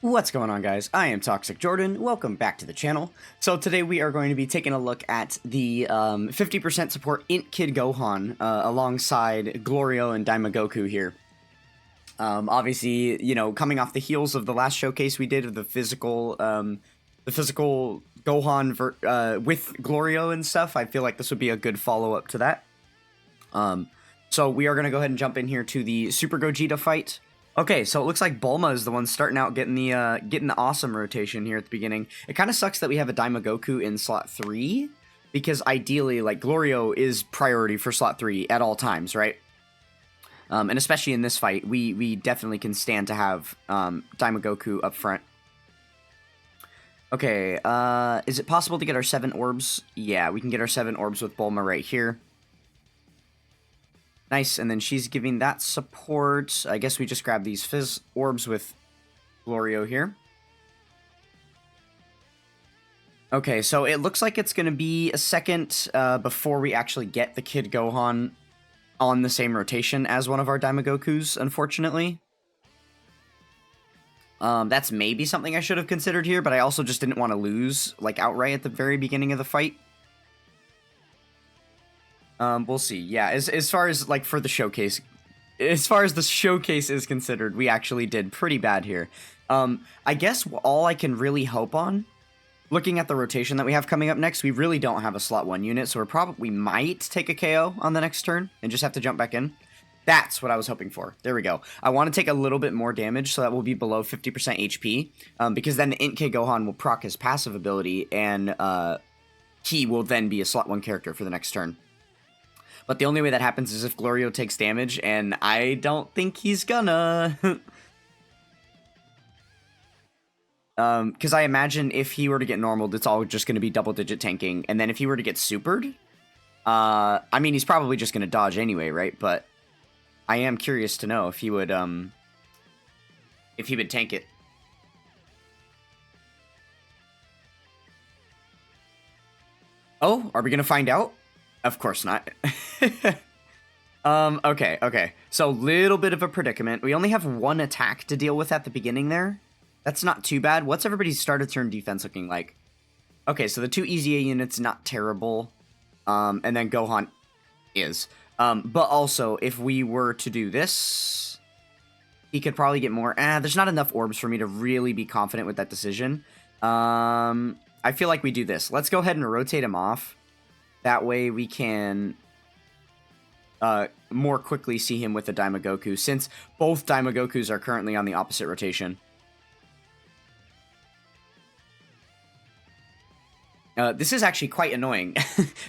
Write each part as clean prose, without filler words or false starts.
What's going on, guys? I am Toxic Jordan. Welcome back to the channel. So today we are going to be taking a look at the 50% support INT Kid Gohan alongside Glorio and DAIMA Goku here. Obviously, you know, coming off the heels of the last showcase we did of the physical Gohan with Glorio and stuff, I feel like this would be a good follow-up to that. So we are going to go ahead and jump in here to the Super Gogeta fight. Okay, so it looks like Bulma is the one starting out getting the awesome rotation here at the beginning. It kind of sucks that we have a DAIMA Goku in slot 3, because ideally, like, Glorio is priority for slot 3 at all times, right? And especially in this fight, we definitely can stand to have DAIMA Goku up front. Okay, is it possible to get our 7 orbs? Yeah, we can get our 7 orbs with Bulma right here. Nice, and then she's giving that support. I guess we just grab these Fizz orbs with Glorio here. Okay, so it looks like it's going to be a second before we actually get the Kid Gohan on the same rotation as one of our DAIMA Gokus, unfortunately. That's maybe something I should have considered here, but I also just didn't want to lose, like, outright at the very beginning of the fight. We'll see. Yeah, as far as, like, for the showcase, as far as the showcase is considered, we actually did pretty bad here. I guess all I can really hope on, looking at the rotation that we have coming up next, we really don't have a slot 1 unit, so we might take a KO on the next turn and just have to jump back in. That's what I was hoping for. There we go. I want to take a little bit more damage, so that will be below 50% HP, because then the INT Kid Gohan will proc his passive ability, and he will then be a slot 1 character for the next turn. But the only way that happens is if Glorio takes damage, and I don't think he's gonna. Because I imagine if he were to get normaled, it's all just going to be double-digit tanking. And then if he were to get supered, I mean, he's probably just going to dodge anyway, right? But I am curious to know if he would tank it. Oh, are we going to find out? Of course not. Okay. So, little bit of a predicament. We only have 1 attack to deal with at the beginning there. That's not too bad. What's everybody's start of turn defense looking like? Okay, so the 2 EZA units, not terrible. And then Gohan is. But also, if we were to do this, he could probably get more. There's not enough orbs for me to really be confident with that decision. I feel like we do this. Let's go ahead and rotate him off. That way we can more quickly see him with the DAIMA Goku, since both DAIMA Gokus are currently on the opposite rotation. This is actually quite annoying.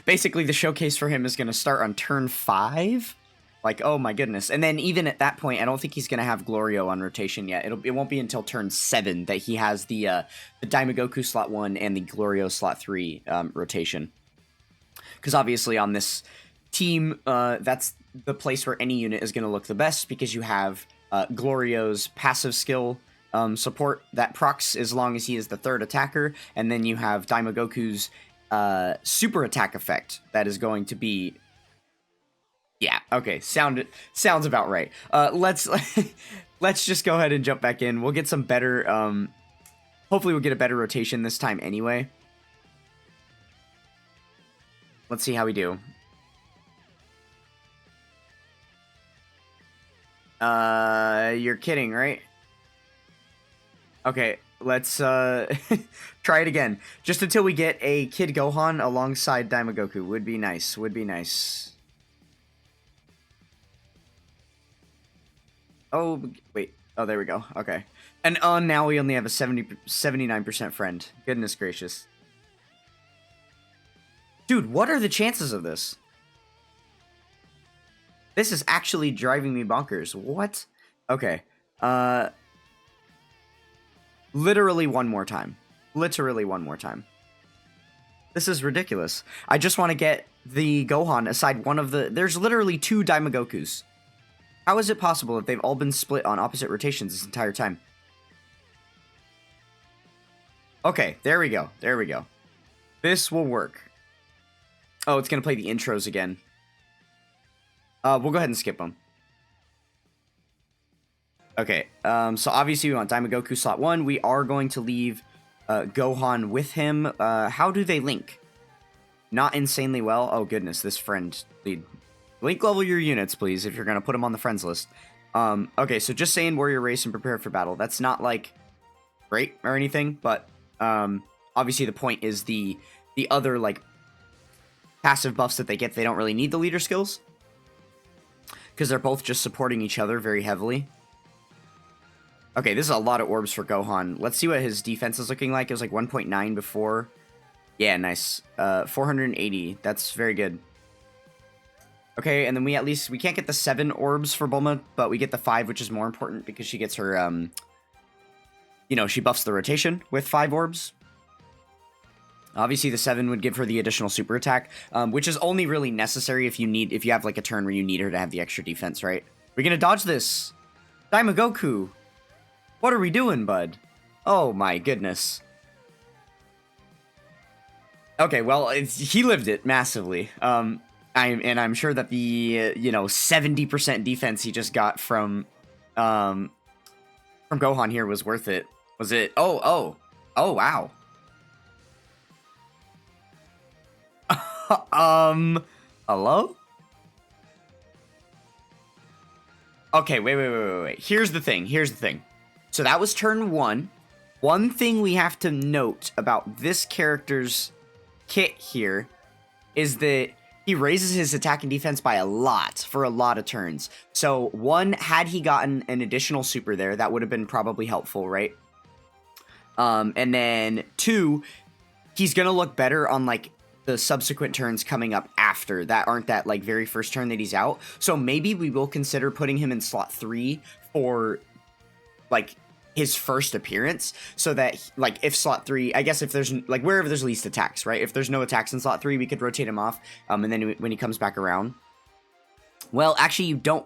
Basically, the showcase for him is going to start on turn 5. Like, oh my goodness. And then even at that point, I don't think he's going to have Glorio on rotation yet. It won't be until turn 7 that he has the DAIMA Goku slot 1 and the Glorio slot 3 rotation. Because obviously on this team, that's the place where any unit is going to look the best, because you have Glorio's passive skill support that procs as long as he is the 3rd attacker, and then you have DAIMA Goku's super attack effect that is going to be... Yeah, okay, sounds about right. Let's just go ahead and jump back in. We'll get some better... hopefully we'll get a better rotation this time anyway. Let's see how we do. You're kidding, right? Okay, let's try it again. Just until we get a Kid Gohan alongside DAIMA Goku. Would be nice, would be nice. Oh, wait. Oh, there we go. Okay. And now we only have a 79% friend. Goodness gracious. Dude, what are the chances of this? This is actually driving me bonkers. What? Okay. Literally one more time. Literally one more time. This is ridiculous. I just want to get the Gohan aside one of the... There's literally 2 DAIMA Gokus. How is it possible that they've all been split on opposite rotations this entire time? Okay, there we go. There we go. This will work. Oh, it's going to play the intros again. We'll go ahead and skip them. Okay, so obviously we want DAIMA GOKU slot 1. We are going to leave Gohan with him. How do they link? Not insanely well. Oh, goodness, this friend lead. Link level your units, please, if you're going to put them on the friends list. Okay, so just saying warrior race and prepare for battle. That's not, like, great or anything, but obviously the point is the other, like, passive buffs that they get. They don't really need the leader skills because they're both just supporting each other very heavily. Okay, this is a lot of orbs for Gohan. Let's see what his defense is looking like. It was like 1.9 before. Yeah, nice. 480. That's very good. Okay, and then we can't get the 7 orbs for Bulma, but we get the 5, which is more important because she gets her, you know, she buffs the rotation with 5 orbs. Obviously, the 7 would give her the additional super attack, which is only really necessary if you have, like, a turn where you need her to have the extra defense, right? We're gonna dodge this. DAIMA GOKU. What are we doing, bud? Oh, my goodness. Okay, well, he lived it massively. I'm sure that the, you know, 70% defense he just got from Gohan here was worth it. Was it? Oh, wow. Hello? Okay, wait. Here's the thing. So that was turn 1. One thing we have to note about this character's kit here is that he raises his attack and defense by a lot for a lot of turns. So, 1, had he gotten an additional super there, that would have been probably helpful, right? And then 2, he's gonna look better on, like, the subsequent turns coming up after that aren't that, like, very first turn that he's out. So maybe we will consider putting him in slot 3 for, like, his first appearance, so that, like, if slot 3, I guess if there's, like, wherever there's least attacks, right? If there's no attacks in slot 3, we could rotate him off, and then when he comes back around, well, actually, you don't,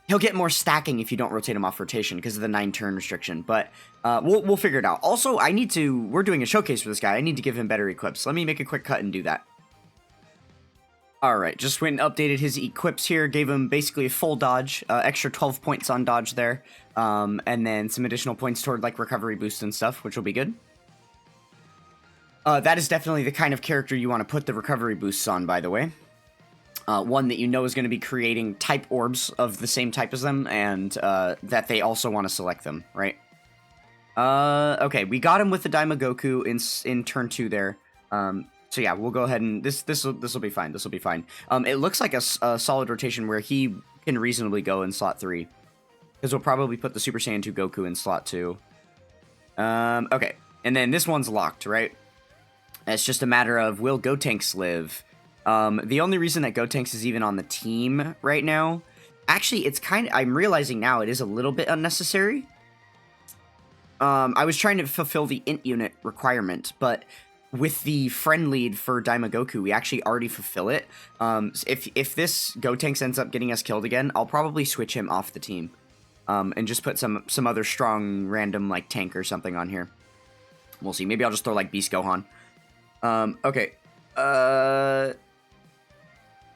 he'll get more stacking if you don't rotate him off rotation because of the 9 turn restriction, but we'll figure it out. Also, we're doing a showcase for this guy. I need to give him better equips. Let me make a quick cut and do that. Alright, just went and updated his equips here, gave him basically a full dodge, extra 12 points on dodge there, and then some additional points toward, like, recovery boost and stuff, which will be good. That is definitely the kind of character you want to put the recovery boosts on, by the way. One that you know is going to be creating type orbs of the same type as them, and that they also want to select them, right? Okay, we got him with the DAIMA GOKU in turn 2 there. So yeah, we'll go ahead and this will be fine. This will be fine. It looks like a solid rotation where he can reasonably go in slot 3, because we'll probably put the Super Saiyan 2 Goku in slot 2. Okay, and then this one's locked, right? It's just a matter of, will Gotenks live? The only reason that Gotenks is even on the team right now, actually, it's I'm realizing now it is a little bit unnecessary. I was trying to fulfill the INT unit requirement, but with the friend lead for DAIMA GOKU, we actually already fulfill it. If this Gotenks ends up getting us killed again, I'll probably switch him off the team. And just put some other strong random, like, tank or something on here. We'll see. Maybe I'll just throw, like, Beast Gohan. Okay.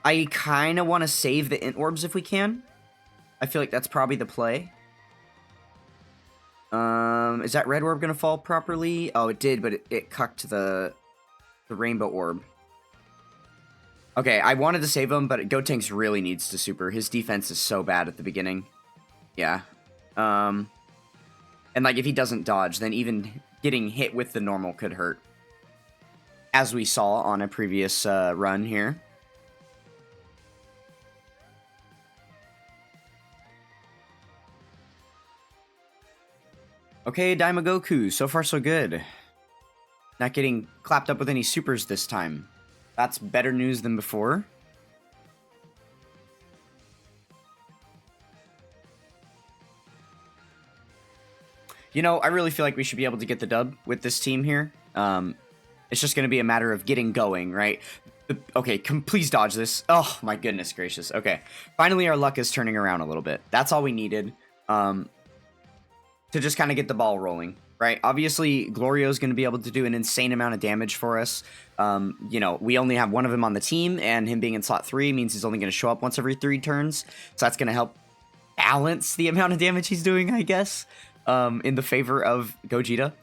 I kind of want to save the INT orbs if we can. I feel like that's probably the play. Is that red orb gonna fall properly? Oh, it did, but it cucked the rainbow orb. Okay, I wanted to save him, but Gotenks really needs to super. His defense is so bad at the beginning. Yeah. And, like, if he doesn't dodge, then even getting hit with the normal could hurt. As we saw on a previous run here. Okay, DAIMA GOKU, so far so good. Not getting clapped up with any supers this time. That's better news than before. You know, I really feel like we should be able to get the dub with this team here. It's just going to be a matter of getting going, right? Okay, please dodge this. Oh, my goodness gracious. Okay, finally our luck is turning around a little bit. That's all we needed. To just kind of get the ball rolling, right? Obviously, GLORIO'S going to be able to do an insane amount of damage for us. You know, we only have one of him on the team, and him being in slot 3 means he's only going to show up once every 3 turns. So that's going to help balance the amount of damage he's doing, I guess, in the favor of Gogeta.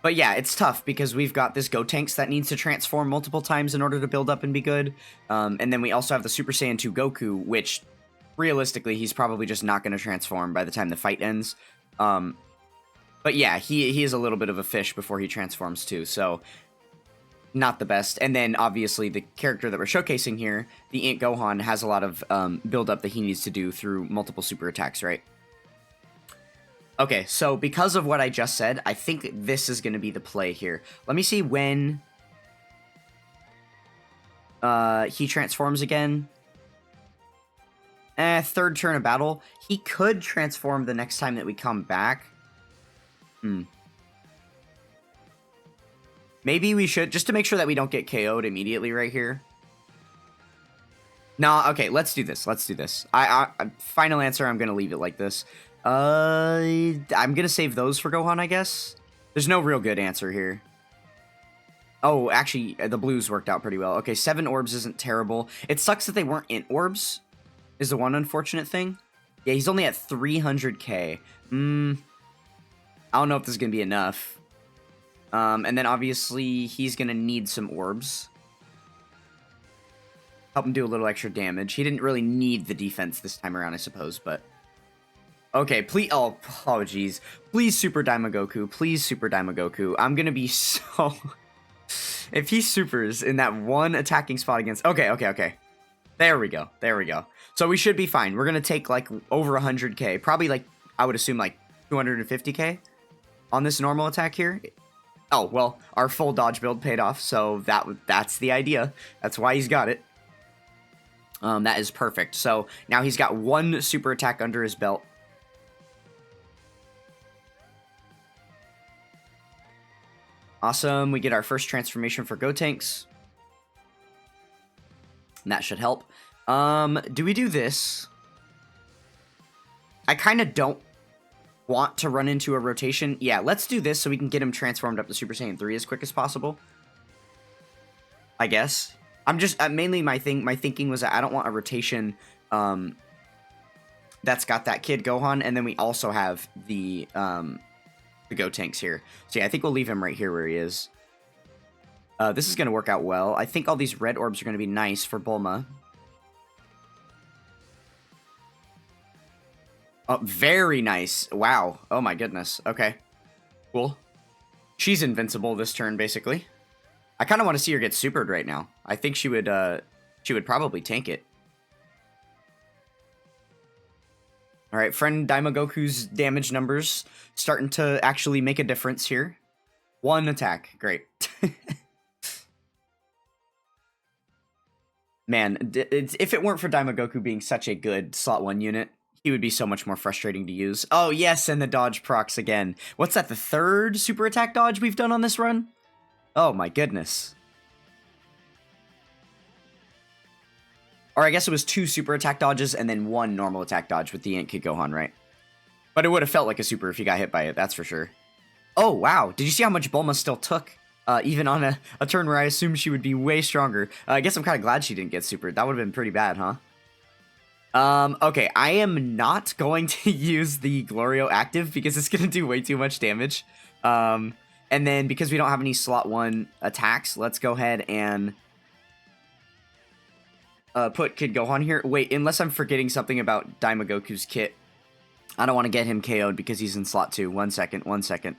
But yeah, it's tough because we've got this Gotenks that needs to transform multiple times in order to build up and be good. And then we also have the Super Saiyan 2 Goku, which realistically, he's probably just not going to transform by the time the fight ends. But yeah, he is a little bit of a fish before he transforms too, so not the best. And then obviously the character that we're showcasing here, the INT Gohan, has a lot of build up that he needs to do through multiple super attacks, right? Okay, so because of what I just said, I think this is going to be the play here. Let me see when he transforms again. Third turn of battle. He could transform the next time that we come back. Maybe we should, just to make sure that we don't get KO'd immediately right here. Nah, okay, let's do this. Let's do this. Final answer, I'm going to leave it like this. I'm going to save those for Gohan, I guess. There's no real good answer here. Oh, actually, the blues worked out pretty well. Okay, 7 orbs isn't terrible. It sucks that they weren't INT orbs, is the one unfortunate thing. Yeah, he's only at 300k. I don't know if this is going to be enough. And then obviously he's going to need some orbs. Help him do a little extra damage. He didn't really need the defense this time around, I suppose, but... Okay, please... Oh, jeez. Please Super Daima Goku. Please Super Daima Goku. I'm going to be so... If he supers in that one attacking spot against... Okay. There we go. So we should be fine. We're going to take, like, over 100k. Probably, like, I would assume, like, 250k on this normal attack here. Oh, well, our full dodge build paid off, so that's the idea. That's why he's got it. That is perfect. So now he's got one super attack under his belt. Awesome. We get our first transformation for Gotenks. And that should help. Do we do this? I kind of don't want to run into a rotation. Yeah, let's do this so we can get him transformed up to Super Saiyan 3 as quick as possible. I guess. I'm just mainly my thinking was that I don't want a rotation that's got that kid Gohan, and then we also have the Gotenks here. So yeah, I think we'll leave him right here where he is. This is going to work out well. I think all these red orbs are going to be nice for Bulma. Oh, very nice. Wow. Oh my goodness. Okay. Cool. She's invincible this turn, basically. I kind of want to see her get supered right now. I think she would probably tank it. Alright, friend Daima Goku's damage numbers starting to actually make a difference here. One attack. Great. Man, if it weren't for Daima Goku being such a good slot 1 unit, he would be so much more frustrating to use. Oh, yes, and the dodge procs again. What's that, the third super attack dodge we've done on this run? Oh, my goodness. Or I guess it was 2 super attack dodges and then 1 normal attack dodge with the INT Kid Gohan, right? But it would have felt like a super if you got hit by it, that's for sure. Oh, wow. Did you see how much Bulma still took? Even on a turn where I assumed she would be way stronger. I guess I'm kind of glad she didn't get supered. That would have been pretty bad, huh? Okay, I am not going to use the Glorio active because it's going to do way too much damage. And then because we don't have any slot 1 attacks, let's go ahead and put Kid Gohan here. Wait, unless I'm forgetting something about Daima Goku's kit. I don't want to get him KO'd because he's in slot 2. 1 second.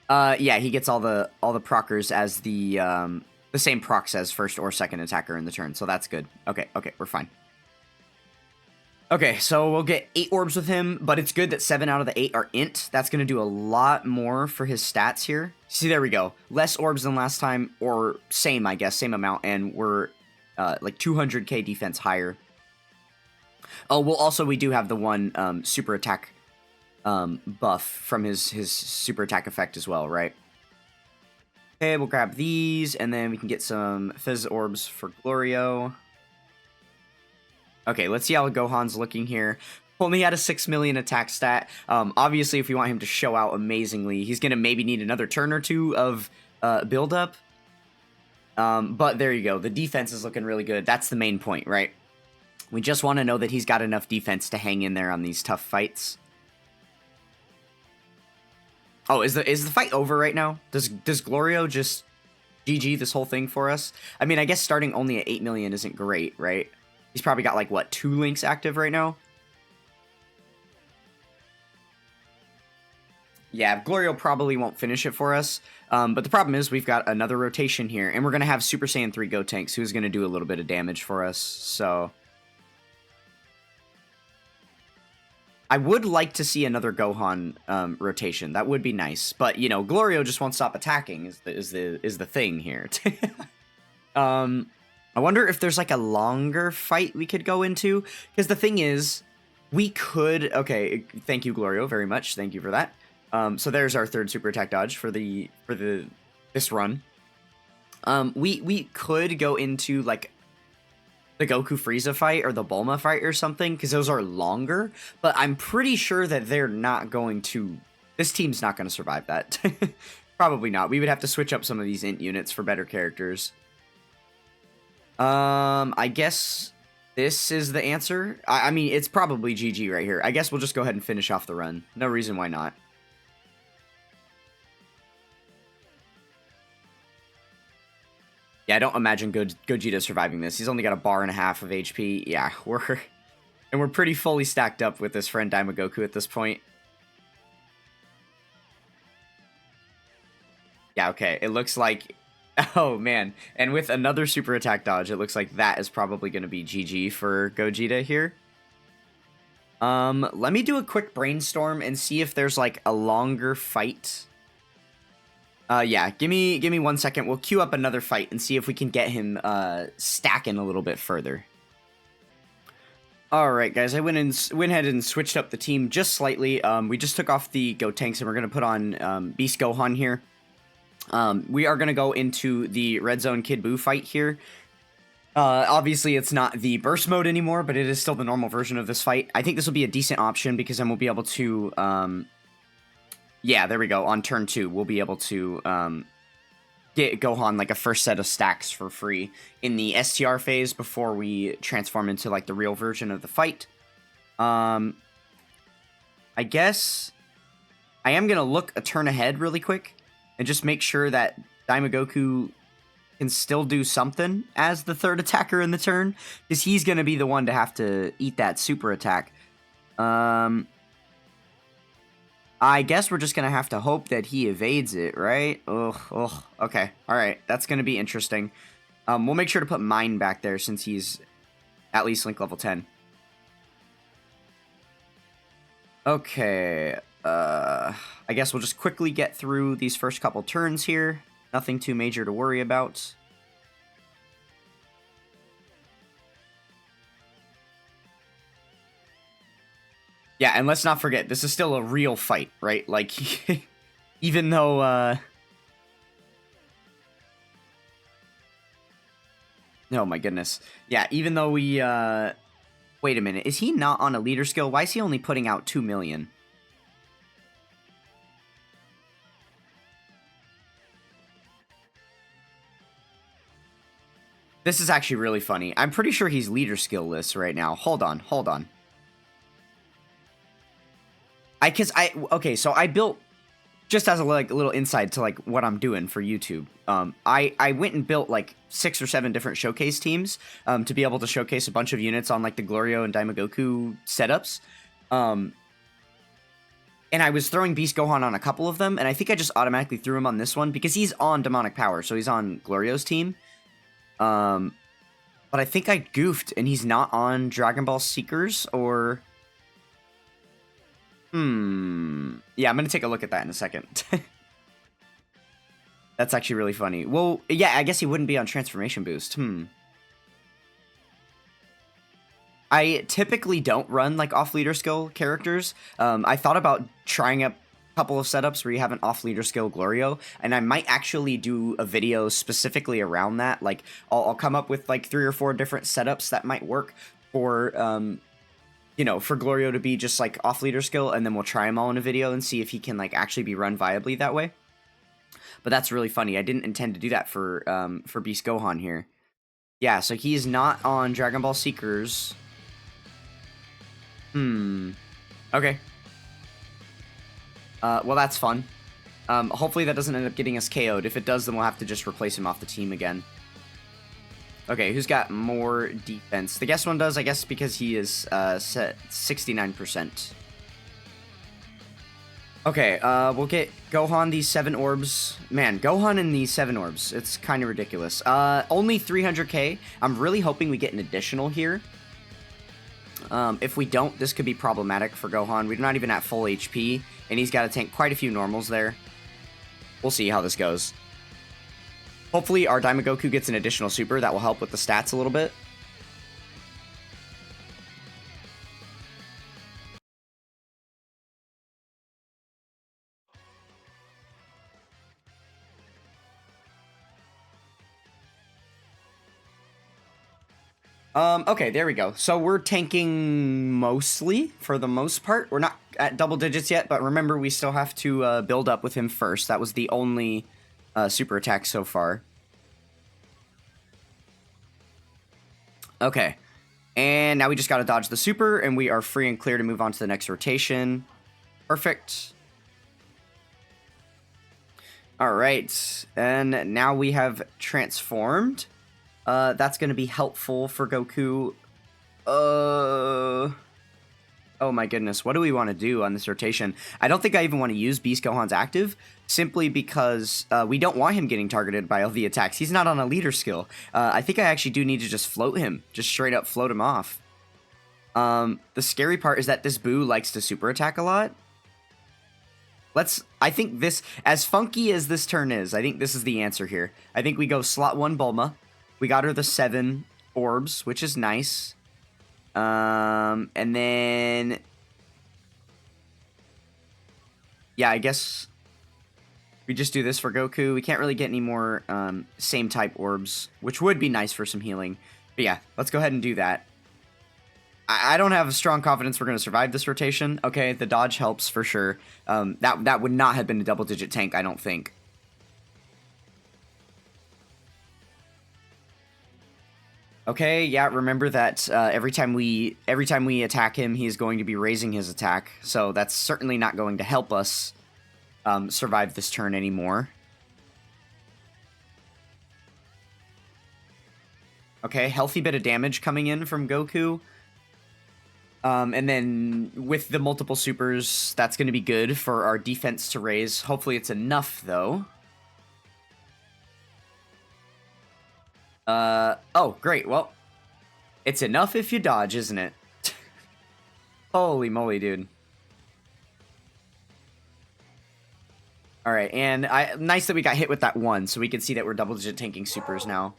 Yeah, he gets all the proccers as the same procs as first or second attacker in the turn, so that's good. Okay, we're fine. Okay, so we'll get 8 orbs with him, but it's good that 7 out of the 8 are INT. That's going to do a lot more for his stats here. See, there we go. Less orbs than last time, or same, I guess, same amount, and we're like 200k defense higher. Oh, well, we do have the one super attack buff from his super attack effect as well, right? Okay, we'll grab these, and then we can get some Fizz Orbs for Glorio. Okay, let's see how Gohan's looking here. Only had a 6 million attack stat. Obviously, if we want him to show out amazingly, he's going to maybe need another turn or 2 of build-up. But there you go. The defense is looking really good. That's the main point, right? We just want to know that he's got enough defense to hang in there on these tough fights. Oh, is the fight over right now? Does Glorio just GG this whole thing for us? I mean, I guess starting only at 8 million isn't great, right? He's probably got like, what, 2 links active right now? Yeah, Glorio probably won't finish it for us. But the problem is we've got another rotation here, and we're going to have Super Saiyan 3 Gotenks, who's going to do a little bit of damage for us, so... I would like to see another Gohan rotation. That would be nice. But, you know, Glorio just won't stop attacking is the thing here. I wonder if there's like a longer fight we could go into. Because the thing is, we could... Okay, thank you, Glorio, very much. Thank you for that. So there's our third super attack dodge for this run. We could go into like the Goku Frieza fight or the Bulma fight or something, because those are longer, but I'm pretty sure that they're not going to... This team's not going to survive that. Probably not. We would have to switch up some of these INT units for better characters. I guess this is the answer. I mean, it's probably GG right here. I guess we'll just go ahead and finish off the run. No reason why not. Yeah, I don't imagine Gogeta surviving this. He's only got a bar and a half of HP. Yeah, we're pretty fully stacked up with this friend DAIMA Goku at this point. Yeah, okay. It looks like... Oh, man. And with another super attack dodge, it looks like that is probably going to be GG for Gogeta here. Let me do a quick brainstorm and see if there's, like, a longer fight. Yeah, give me 1 second. We'll queue up another fight and see if we can get him stacking a little bit further. Alright, guys, I went ahead and switched up the team just slightly. We just took off the Gotenks and we're going to put on Beast Gohan here. We are going to go into the Red Zone Kid Buu fight here. Obviously, it's not the burst mode anymore, but it is still the normal version of this fight. I think this will be a decent option because then we'll be able to... Yeah, there we go. On turn 2, we'll be able to get Gohan like a first set of stacks for free in the STR phase before we transform into like the real version of the fight. I guess I am going to look a turn ahead really quick and just make sure that DAIMA Goku can still do something as the third attacker in the turn, because he's going to be the one to have to eat that super attack. I guess we're just going to have to hope that he evades it, right? Ugh, okay. All right, that's going to be interesting. We'll make sure to put mine back there since he's at least link level 10. Okay, I guess we'll just quickly get through these first couple turns here. Nothing too major to worry about. Yeah, and let's not forget, this is still a real fight, right? Like, even though, oh my goodness. Yeah, even though we, wait a minute, is he not on a leader skill? Why is he only putting out 2 million? This is actually really funny. I'm pretty sure he's leader skill list right now. Hold on. Okay, so I built, just as a little insight to like what I'm doing for YouTube. I went and built like 6 or 7 different showcase teams to be able to showcase a bunch of units on like the Glorio and DAIMA Goku setups. And I was throwing Beast Gohan on a couple of them, and I think I just automatically threw him on this one because he's on Demonic Power, so he's on Glorio's team. But I think I goofed and he's not on Dragon Ball Seekers or... Yeah, I'm gonna take a look at that in a second. That's actually really funny. Well, yeah, I guess he wouldn't be on Transformation Boost. I typically don't run, like, off-leader skill characters. I thought about trying a couple of setups where you have an off-leader skill Glorio, and I might actually do a video specifically around that. Like, I'll come up with, like, 3 or 4 different setups that might work for, you know, for Glorio to be just, like, off-leader skill, and then we'll try them all in a video and see if he can, like, actually be run viably that way. But that's really funny. I didn't intend to do that for Beast Gohan here. Yeah, so he's not on Dragon Ball Seekers. Okay. Well, that's fun. Hopefully that doesn't end up getting us KO'd. If it does, then we'll have to just replace him off the team again. Okay, who's got more defense? The guest one does, I guess, because he is set 69%. Okay, we'll get Gohan these 7 orbs. Man, Gohan and these 7 orbs. It's kind of ridiculous. Only 300k. I'm really hoping we get an additional here. If we don't, this could be problematic for Gohan. We're not even at full HP, and he's got to tank quite a few normals there. We'll see how this goes. Hopefully our DAIMA Goku gets an additional super. That will help with the stats a little bit. Okay, there we go. So we're tanking mostly, for the most part. We're not at double digits yet, but remember, we still have to build up with him first. That was the only super attack so far. Okay, and now we just got to dodge the super, and we are free and clear to move on to the next rotation. Perfect. All right, and now we have transformed. That's going to be helpful for Goku. Oh my goodness, what do we want to do on this rotation? I don't think I even want to use Beast Gohan's active, simply because we don't want him getting targeted by all the attacks. He's not on a leader skill. I think I actually do need to just float him, just straight up float him off. The scary part is that this Boo likes to super attack a lot. I think this, as funky as this turn is, I think this is the answer here. I think we go slot 1 Bulma. We got her the 7 orbs, which is nice. And then... yeah, I guess we just do this for Goku. We can't really get any more same type orbs, which would be nice for some healing. But yeah, let's go ahead and do that. I don't have a strong confidence we're going to survive this rotation. Okay, the dodge helps for sure. That would not have been a double-digit tank, I don't think. Okay, yeah, remember that every time we attack him, he's going to be raising his attack. So that's certainly not going to help us survive this turn anymore. Okay, healthy bit of damage coming in from Goku. And then with the multiple supers, that's going to be good for our defense to raise. Hopefully it's enough, though. Oh, great. Well, it's enough if you dodge, isn't it? Holy moly, dude. All right, and nice that we got hit with that 1, so we can see that we're double-digit tanking supers now.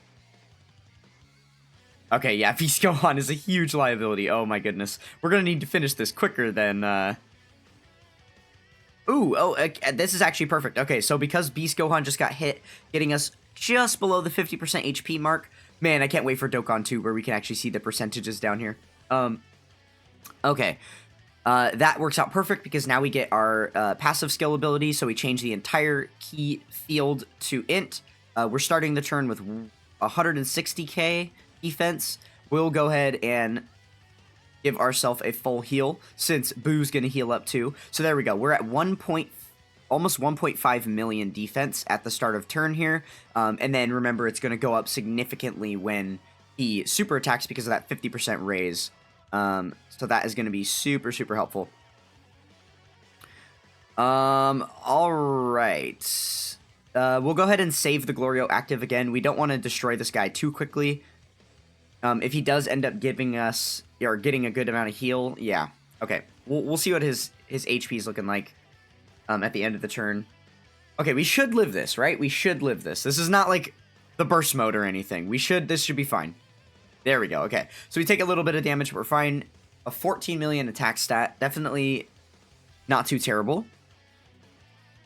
Okay, yeah, Beast Gohan is a huge liability. Oh my goodness. We're gonna need to finish this quicker than, this is actually perfect. Okay, so because Beast Gohan just got hit, getting us just below the 50% HP mark. Man, I can't wait for Dokkan 2, where we can actually see the percentages down here. Okay. That works out perfect, because now we get our passive skill ability, so we change the entire key field to INT. We're starting the turn with 160k defense. We'll go ahead and give ourselves a full heal, since Boo's going to heal up too. So there we go. We're at almost 1.5 million defense at the start of turn here. And then remember, it's going to go up significantly when he super attacks because of that 50% raise. So that is going to be super, super helpful. All right. We'll go ahead and save the Glorio active again. We don't want to destroy this guy too quickly. If he does end up giving us, or getting a good amount of heal, yeah. Okay, we'll see what his HP is looking like at the end of the turn. Okay, we should live this, right? We should live this. This is not like the burst mode or anything. This should be fine. There we go, okay. So we take a little bit of damage, but we're fine. A 14 million attack stat, definitely not too terrible.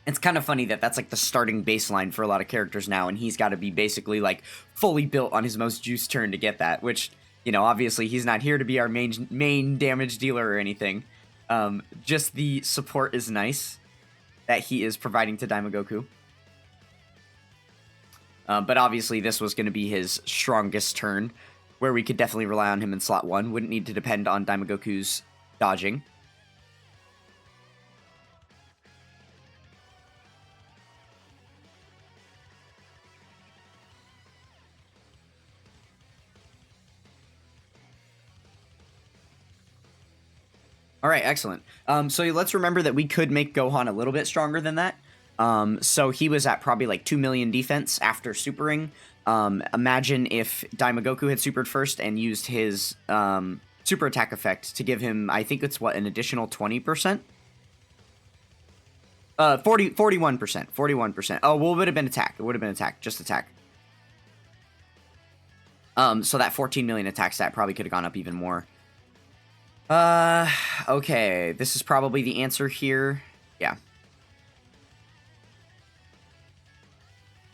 It's kind of funny that that's like the starting baseline for a lot of characters now, and he's got to be basically like fully built on his most juiced turn to get that, which, you know, obviously he's not here to be our main damage dealer or anything. Just the support is nice that he is providing to DAIMA Goku. But obviously this was going to be his strongest turn, where we could definitely rely on him in slot 1. Wouldn't need to depend on DAIMA Goku's dodging. All right, excellent. So let's remember that we could make Gohan a little bit stronger than that. So he was at probably like 2 million defense after supering. Imagine if DAIMA Goku had supered first and used his super attack effect to give him, I think it's what, an additional 20%? 41%. 41%. Oh, well, it would have been attack. It would have been attack. Just attack. So that 14 million attack stat probably could have gone up even more. Okay. This is probably the answer here. Yeah.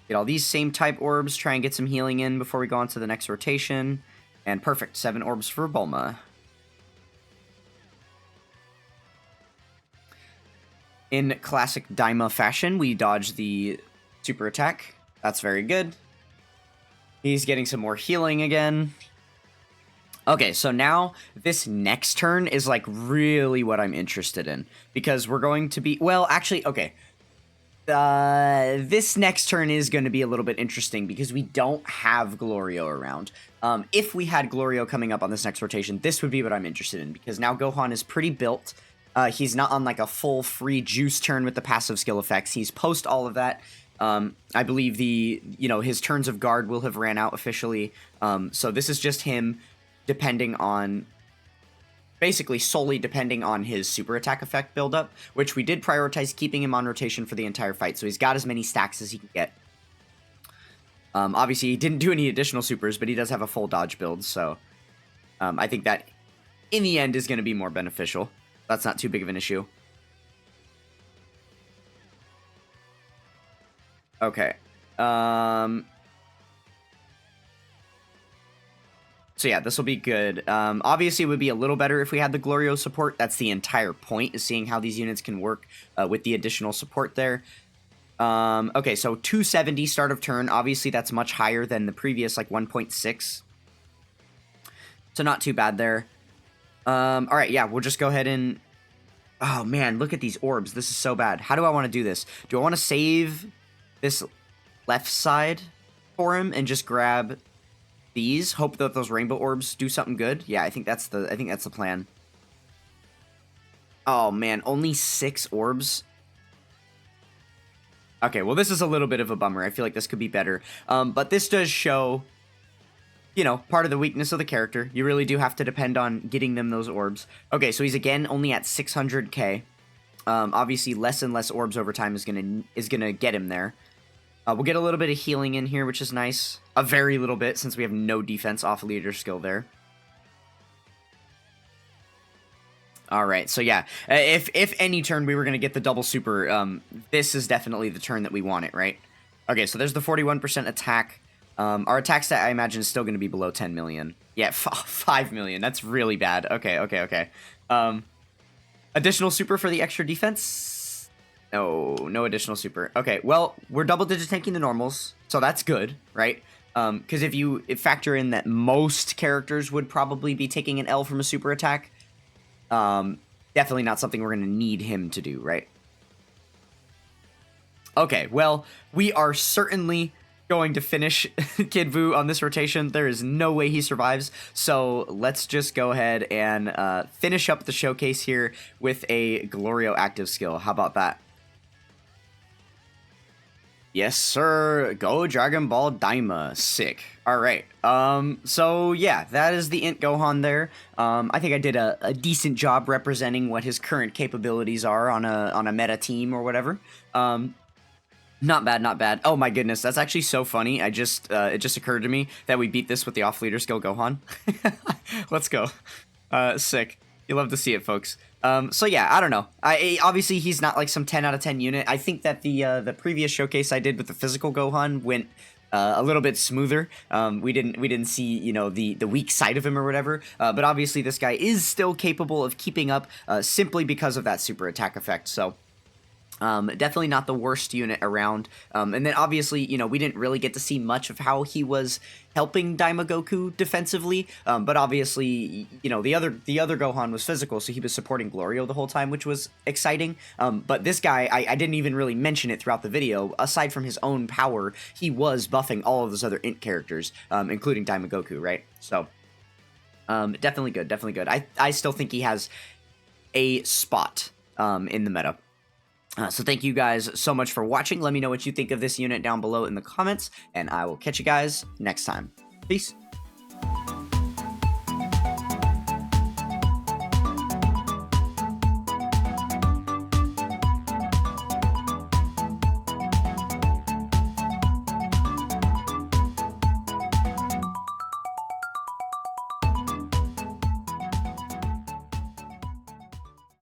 Get all these same type orbs, try and get some healing in before we go on to the next rotation. And perfect, 7 orbs for Bulma. In classic DAIMA fashion, we dodge the super attack. That's very good. He's getting some more healing again. Okay, so now this next turn is like really what I'm interested in. Because we're going to be... Well, actually, okay. This next turn is going to be a little bit interesting because we don't have Glorio around. If we had Glorio coming up on this next rotation, this would be what I'm interested in because now Gohan is pretty built. He's not on like a full free juice turn with the passive skill effects. He's post all of that. I believe his turns of guard will have ran out officially. So this is just him depending on... Basically solely depending on his super attack effect buildup, which we did prioritize keeping him on rotation for the entire fight, so he's got as many stacks as he can get. Obviously, he didn't do any additional supers, but he does have a full dodge build, so I think that in the end is going to be more beneficial. That's not too big of an issue. Okay. So yeah, this will be good. Obviously, it would be a little better if we had the Glorio support. That's the entire point, is seeing how these units can work with the additional support there. Okay, so 270 start of turn. Obviously, that's much higher than the previous, like 1.6. So not too bad there. All right, yeah, we'll just go ahead and... Oh, man, look at these orbs. This is so bad. How do I want to do this? Do I want to save this left side for him and just grab... these, hope that those rainbow orbs do something good? Yeah, I think that's the plan. Oh man, only 6 orbs. Okay, well this is a little bit of a bummer. I feel like this could be better. But this does show, part of the weakness of the character. You really do have to depend on getting them those orbs. Okay, so he's again only at 600k. Obviously, less and less orbs over time is gonna get him there. We'll get a little bit of healing in here, which is nice. A very little bit, since we have no defense off leader skill there. Alright, so yeah. If any turn we were going to get the double super, this is definitely the turn that we want it, right? Okay, so there's the 41% attack. Our attack stat, I imagine, is still going to be below 10 million. Yeah, 5 million. That's really bad. Okay. Additional super for the extra defense? No additional super. Okay, well, we're double-digit tanking the normals, so that's good, right? Because if you factor in that most characters would probably be taking an L from a super attack, definitely not something we're going to need him to do, right? Okay, well, we are certainly going to finish Kid Buu on this rotation. There is no way he survives, so let's just go ahead and finish up the showcase here with a Glorio active skill. How about that? Yes, sir. Go Dragon Ball Daima. Sick. All right. So yeah, that is the INT Gohan there. I think I did a decent job representing what his current capabilities are on a meta team or whatever. Not bad. Oh my goodness, that's actually so funny. It just occurred to me that we beat this with the off leader skill Gohan. Let's go. Sick. You love to see it, folks. So yeah, I don't know. Obviously he's not like some 10 out of 10 unit. I think that the previous showcase I did with the physical Gohan went a little bit smoother. We didn't see, the weak side of him or whatever. But obviously this guy is still capable of keeping up simply because of that super attack effect. So Definitely not the worst unit around. And then obviously, you know, we didn't really get to see much of how he was helping Daima Goku defensively. But obviously, you know, the other Gohan was physical, so he was supporting Glorio the whole time, which was exciting. But this guy, I didn't even really mention it throughout the video. Aside from his own power, he was buffing all of those other INT characters, including Daima Goku, right? So definitely good, definitely good. I still think he has a spot in the meta. So thank you guys so much for watching. Let me know what you think of this unit down below in the comments, and I will catch you guys next time. Peace.